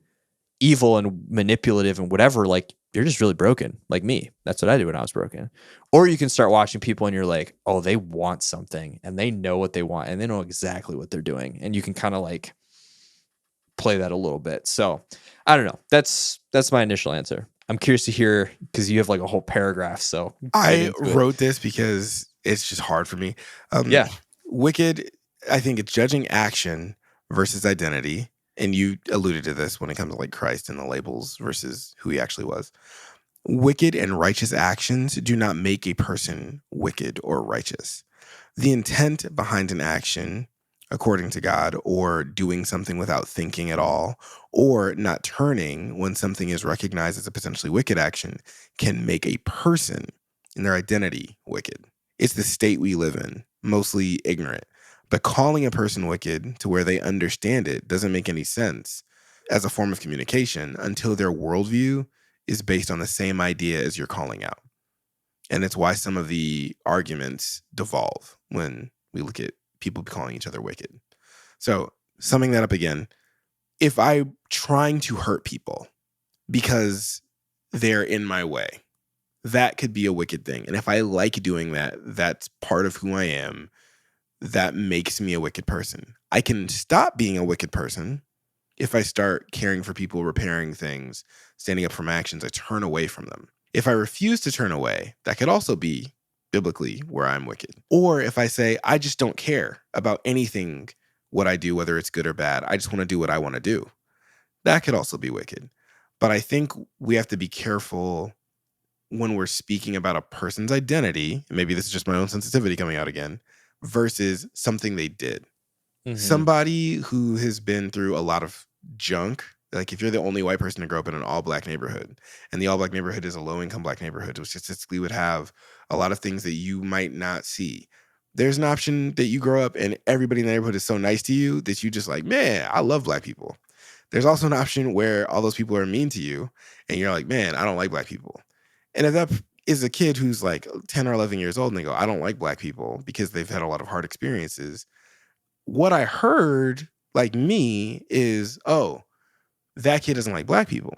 evil and manipulative and whatever. Like you're just really broken, like me. That's what I did when I was broken. Or you can start watching people and you're like, oh, they want something and they know what they want and they know exactly what they're doing. And you can kind of like play that a little bit. So I don't know. That's my initial answer. I'm curious to hear, because you have like a whole paragraph. So I wrote this because it's just hard for me. Yeah. Wicked, I think it's judging action versus identity. And you alluded to this when it comes to like Christ and the labels versus who he actually was. Wicked and righteous actions do not make a person wicked or righteous. The intent behind an action, according to God, or doing something without thinking at all, or not turning when something is recognized as a potentially wicked action, can make a person and their identity wicked. It's the state we live in, mostly ignorant. But calling a person wicked to where they understand it doesn't make any sense as a form of communication until their worldview is based on the same idea as you're calling out. And it's why some of the arguments devolve when we look at people calling each other wicked. So, summing that up again, if I'm trying to hurt people because they're in my way, that could be a wicked thing. And if I like doing that, that's part of who I am. That makes me a wicked person. I can stop being a wicked person if I start caring for people, repairing things, standing up for my actions. I turn away from them. If I refuse to turn away, that could also be biblically where I'm wicked. Or if I say, I just don't care about anything, what I do, whether it's good or bad, I just want to do what I want to do, that could also be wicked. But I think we have to be careful when we're speaking about a person's identity, maybe this is just my own sensitivity coming out again, versus something they did. Somebody who has been through a lot of junk, like if you're the only white person to grow up in an all-black neighborhood, and the all-black neighborhood is a low-income black neighborhood, which statistically would have a lot of things that you might not see. There's an option that you grow up and everybody in the neighborhood is so nice to you that you just like, man, I love black people. There's also an option where all those people are mean to you and you're like, man, I don't like black people. And if that is a kid who's like 10 or 11 years old and they go, I don't like black people because they've had a lot of hard experiences, what I heard, like me, is, oh, that kid doesn't like black people.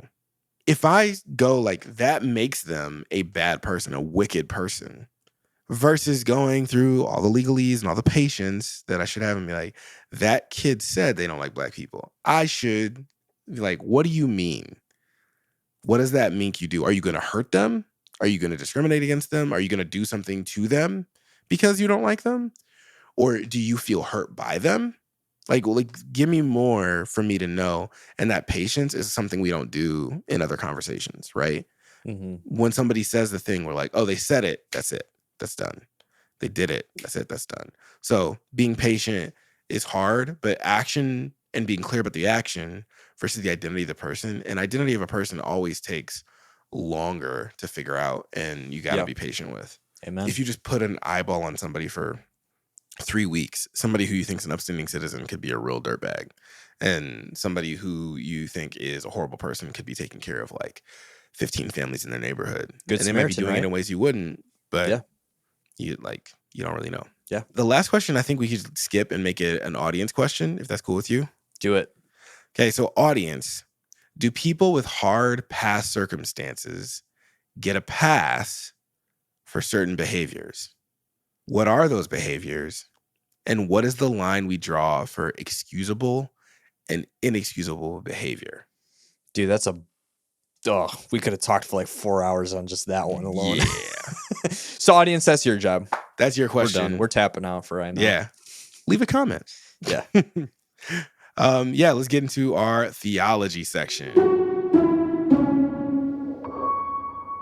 If I go like, that makes them a bad person, a wicked person, versus going through all the legalese and all the patience that I should have and be like, that kid said they don't like black people. I should be like, what do you mean? What does that mean you do? Are you going to hurt them? Are you going to discriminate against them? Are you going to do something to them because you don't like them? Or do you feel hurt by them? Like, give me more for me to know. And that patience is something we don't do in other conversations, right? When somebody says the thing, we're like, oh, they said it. That's it. That's done. They did it. That's it. That's done. So being patient is hard, but action and being clear about the action versus the identity of the person. And identity of a person always takes longer to figure out, and you got to be patient with. Amen. If you just put an eyeball on somebody for 3 weeks, somebody who you think is an upstanding citizen could be a real dirtbag. And somebody who you think is a horrible person could be taking care of like 15 families in their neighborhood. Good and they might be Samaritan, doing right? it in ways you wouldn't, but you don't really know. Yeah. The last question I think we could skip and make it an audience question, if that's cool with you. Do it. Okay, so audience, do people with hard past circumstances get a pass for certain behaviors? What are those behaviors? And what is the line we draw for excusable and inexcusable behavior? Dude, that's we could have talked for like 4 hours on just that one alone. Yeah. So audience, that's your job. That's your question. We're done. We're tapping out for right now. Yeah. Leave a comment. Yeah. Let's get into our theology section.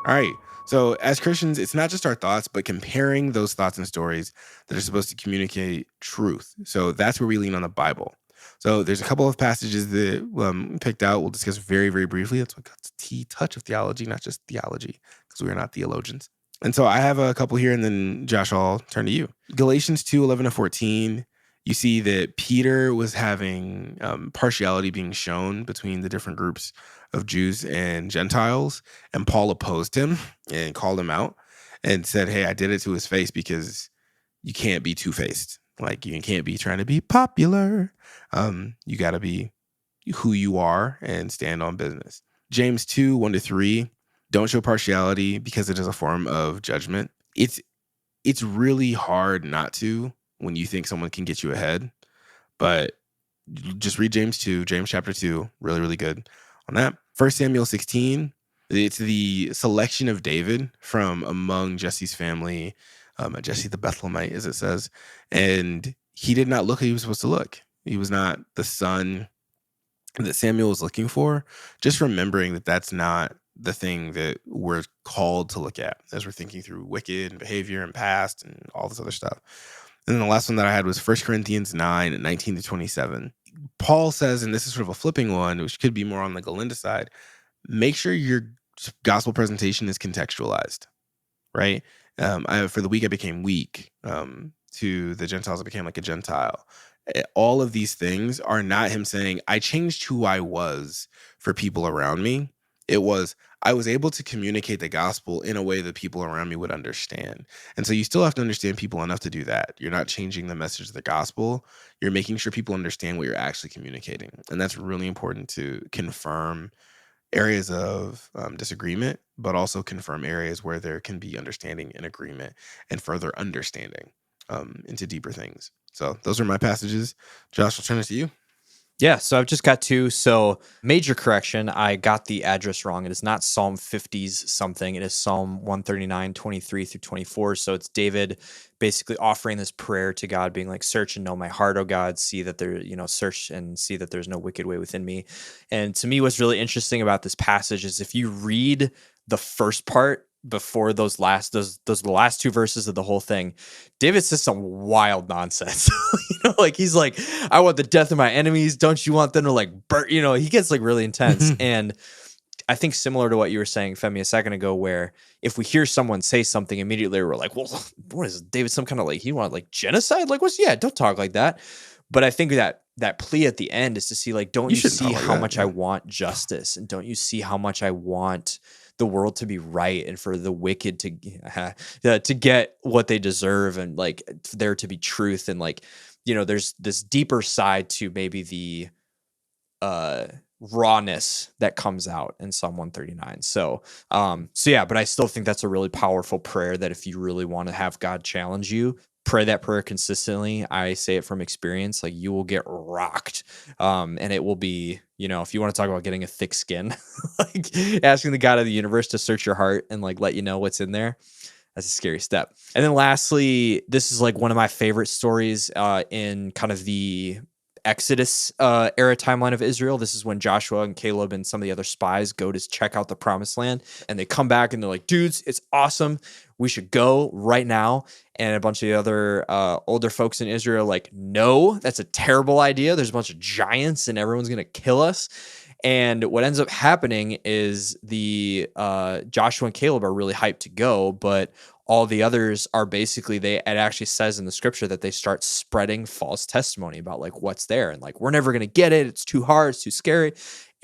All right. So as Christians, it's not just our thoughts, but comparing those thoughts and stories that are supposed to communicate truth. So that's where we lean on the Bible. So there's a couple of passages that picked out. We'll discuss very, very briefly. That's what got the touch of theology, not just theology, because we are not theologians. And so I have a couple here, and then Josh, I'll turn to you. Galatians 2:11-14. You see that Peter was having partiality being shown between the different groups of Jews and Gentiles, and Paul opposed him and called him out and said, hey, I did it to his face because you can't be two-faced. Like, you can't be trying to be popular. You got to be who you are and stand on business. James 2:1-3, don't show partiality because it is a form of judgment. It's really hard not to when you think someone can get you ahead, but just read James chapter 2, really, really good on that. 1 Samuel 16, it's the selection of David from among Jesse's family, Jesse the Bethlehemite, as it says, and he did not look like he was supposed to look. He was not the son that Samuel was looking for. Just remembering that that's not the thing that we're called to look at as we're thinking through wicked and behavior and past and all this other stuff. And then the last one that I had was 1 Corinthians 9:19-27. Paul says, and this is sort of a flipping one, which could be more on the Galinda side, make sure your gospel presentation is contextualized, right? For the weak, I became weak. To the Gentiles, I became like a Gentile. All of these things are not him saying, I changed who I was for people around me. It was, I was able to communicate the gospel in a way that people around me would understand. And so you still have to understand people enough to do that. You're not changing the message of the gospel. You're making sure people understand what you're actually communicating. And that's really important to confirm areas of disagreement, but also confirm areas where there can be understanding and agreement and further understanding into deeper things. So those are my passages. Josh, I'll turn it to you. Yeah, so I've just got two. So major correction, I got the address wrong. It is not Psalm 50s something. It is Psalm 139, 23 through 24. So it's David basically offering this prayer to God, being like, search and know my heart, oh God, see that there, search and see that there's no wicked way within me. And to me, what's really interesting about this passage is if you read the first part before those the last two verses of the whole thing, David says some wild nonsense. Like he's like, I want the death of my enemies. Don't you want them to like burn? He gets like really intense. And I think similar to what you were saying, Femi, a second ago, where if we hear someone say something immediately, we're like, well, what is David? Some kind of like, he want like genocide? Like don't talk like that. But I think that plea at the end is to see like, don't you see how much I want justice? And don't you see how much I want the world to be right and for the wicked to get what they deserve and like there to be truth and like, there's this deeper side to maybe the rawness that comes out in Psalm 139. So yeah, but I still think that's a really powerful prayer that if you really want to have God challenge you, pray that prayer consistently. I say it from experience, like you will get rocked. And it will be, if you want to talk about getting a thick skin, like asking the God of the universe to search your heart and like let you know what's in there. That's a scary step. And then lastly, this is like one of my favorite stories in kind of the Exodus era timeline of Israel. This is when Joshua and Caleb and some of the other spies go to check out the promised land, and they come back and they're like, dudes, it's awesome. We should go right now. And a bunch of the other older folks in Israel are like, no, that's a terrible idea. There's a bunch of giants and everyone's going to kill us. And what ends up happening is the Joshua and Caleb are really hyped to go, but all the others are basically, it actually says in the scripture that they start spreading false testimony about like what's there. And like, we're never going to get it. It's too hard. It's too scary.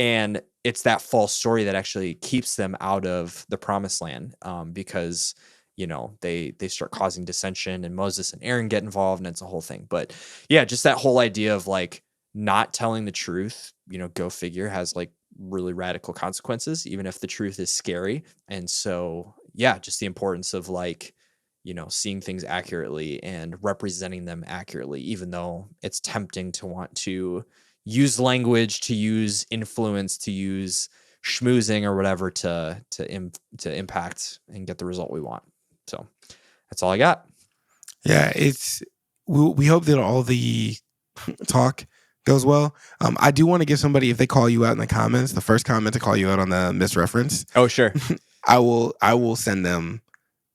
And it's that false story that actually keeps them out of the promised land because, they start causing dissension and Moses and Aaron get involved and it's a whole thing. But yeah, just that whole idea of like not telling the truth, go figure, has like really radical consequences, even if the truth is scary. And so, yeah, just the importance of like, seeing things accurately and representing them accurately, even though it's tempting to want to use language, to use influence, to use schmoozing or whatever to impact and get the result we want. So that's all I got. Yeah, we hope that all the talk goes well. I do want to give somebody, if they call you out in the comments, the first comment to call you out on the misreference. Oh, sure. I will send them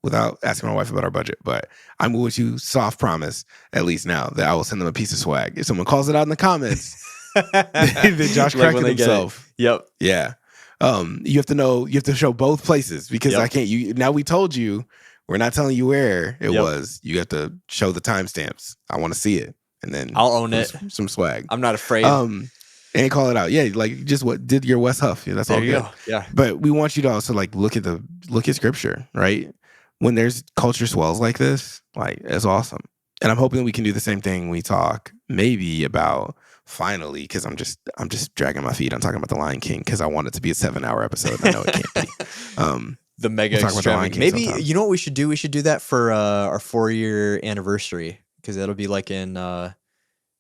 without asking my wife about our budget, but I'm with you, soft promise, at least now, that I will send them a piece of swag. If someone calls it out in the comments, then Josh corrected himself. Yep. Yeah. You have to show both places because I can't, now we told you, we're not telling you where it was. You have to show the timestamps. I want to see it. And then I'll own it. Some swag. I'm not afraid. And call it out. Yeah, like just what did your West Huff. Yeah, that's all good. Yeah. But we want you to also like look at scripture, right? When there's culture swells like this, like it's awesome. And I'm hoping we can do the same thing. We talk maybe about finally, because I'm just dragging my feet on talking about the Lion King because I want it to be a 7-hour episode. I know it can't be. The mega extreme. Maybe sometime. You know what we should do? We should do that for our 4-year anniversary because that'll be like in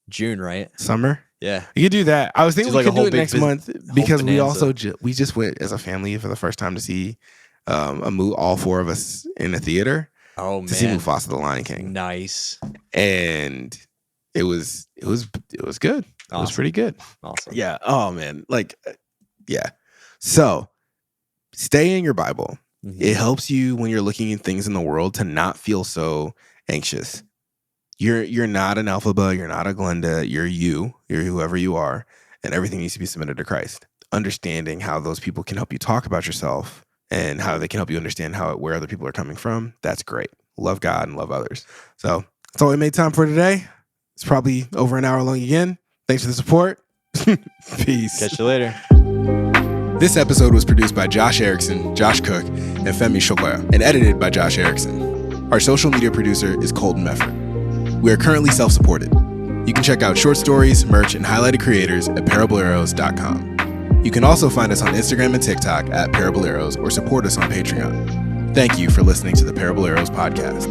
June, right? Summer. Yeah, you could do that. I was thinking we could do it next month because we also we just went as a family for the first time to see a movie. All 4 of us in a theater. Oh man, to see Mufasa the Lion King. Nice. And it was good. Awesome. It was pretty good. Awesome. Yeah. Oh man. Like, yeah. So stay in your Bible. Mm-hmm. It helps you when you're looking at things in the world to not feel so anxious. You're not an Alphaba, you're not a Glenda, you're whoever you are, and everything needs to be submitted to Christ. Understanding how those people can help you talk about yourself and how they can help you understand where other people are coming from, that's great. Love God and love others. So that's all we made time for today. It's probably over an hour long again. Thanks for the support. Peace. Catch you later. This episode was produced by Josh Erickson, Josh Cook, and Femi Shokoya, and edited by Josh Erickson. Our social media producer is Colton Mefford. We are currently self-supported. You can check out short stories, merch, and highlighted creators at parablearrows.com. You can also find us on Instagram and TikTok at Parable Arrows or support us on Patreon. Thank you for listening to the Parable Arrows podcast.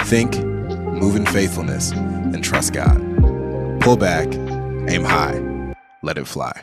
Think, move in faithfulness, and trust God. Pull back, aim high, let it fly.